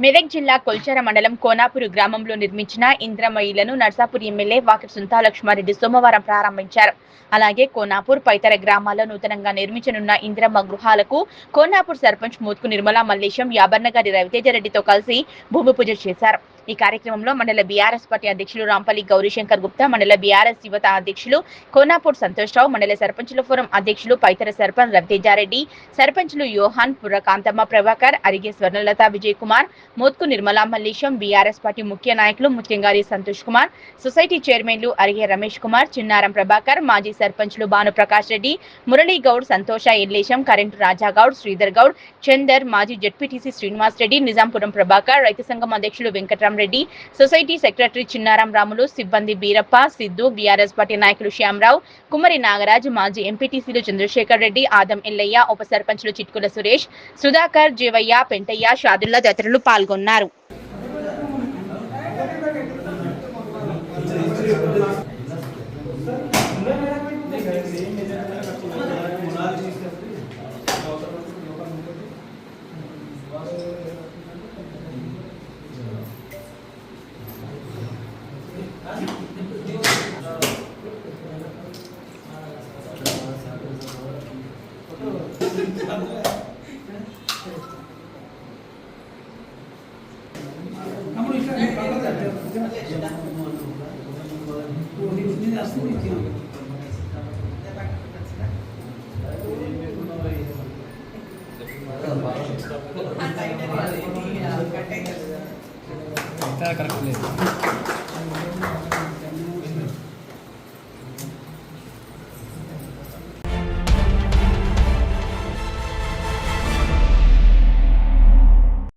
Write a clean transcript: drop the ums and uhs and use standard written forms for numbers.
మెదక్ జిల్లా కొల్చార మండలం కోనాపూర్ గ్రామంలో నిర్మించిన ఇంద్రమ్మ ఇళ్లను నర్సాపూర్ ఎమ్మెల్యే వాకిటి సునీతాలక్ష్మారెడ్డి సోమవారం ప్రారంభించారు. అలాగే కోనాపూర్, పైతర గ్రామాల్లో నూతనంగా నిర్మించనున్న ఇంద్రమ్మ గృహాలకు కోనాపూర్ సర్పంచ్ మోత్కు నిర్మలా మల్లేశం, యాబర్నగారి రవితేజరెడ్డితో కలిసి భూమి పూజ చేశారు. ఈ కార్యక్రమంలో మండల బీఆర్ఎస్ పార్టీ అధ్యక్షులు రాంపల్లి గౌరీశంకర్ గుప్తా, మండల బీఆర్ఎస్ యువత అధ్యక్షులు కోనాపూర్ సంతోష్రావు, మండల సర్పంచుల ఫోరం అధ్యక్షులు పైతర సర్పంచ్ రవితేజారెడ్డి, సర్పంచులు యోహాన్, పుర్ర కాంతమ్మ ప్రభాకర్, అరిగే స్వర్ణలత విజయ్ కుమార్, మోత్కు నిర్మలా మల్లేశం, బీఆర్ఎస్ పార్టీ ముఖ్య నాయకులు ముత్యంగారి సంతోష్ కుమార్, సొసైటీ చైర్మన్లు అరిగే రమేష్ కుమార్, చిన్నారం ప్రభాకర్, మాజీ సర్పంచ్లు భానుప్రకాష్ రెడ్డి, మురళీ గౌడ్, సంతోష ఎల్లేశం, కరెంటు రాజాగౌడ్, శ్రీధర్ గౌడ్, చందర్, మాజీ జెడ్పీటీసీ శ్రీనివాస్ రెడ్డి, నిజాంపురం ప్రభాకర్, రైతు సంఘం అధ్యక్షులు వెంకట్రామరెడ్డి, సొసైటీ సెక్రటరీ చిన్నారం రాములు, సిబ్బంది బీరప్ప, సిద్దు, బీఆర్ఎస్ పార్టీ నాయకులు శ్యామరావు, కుమ్మరి నాగరాజ్, మాజీ ఎంపీటీసీలు చంద్రశేఖర్ రెడ్డి, ఆదం ఎల్లయ్య, ఉప సర్పంచ్లు చిట్కుల సురేష్, సుధాకర్, జీవయ్య, పెంటయ్య, షాదుల్లా తదితరులు పాల్గొన్నారు. కరెక్ట్ లేదు.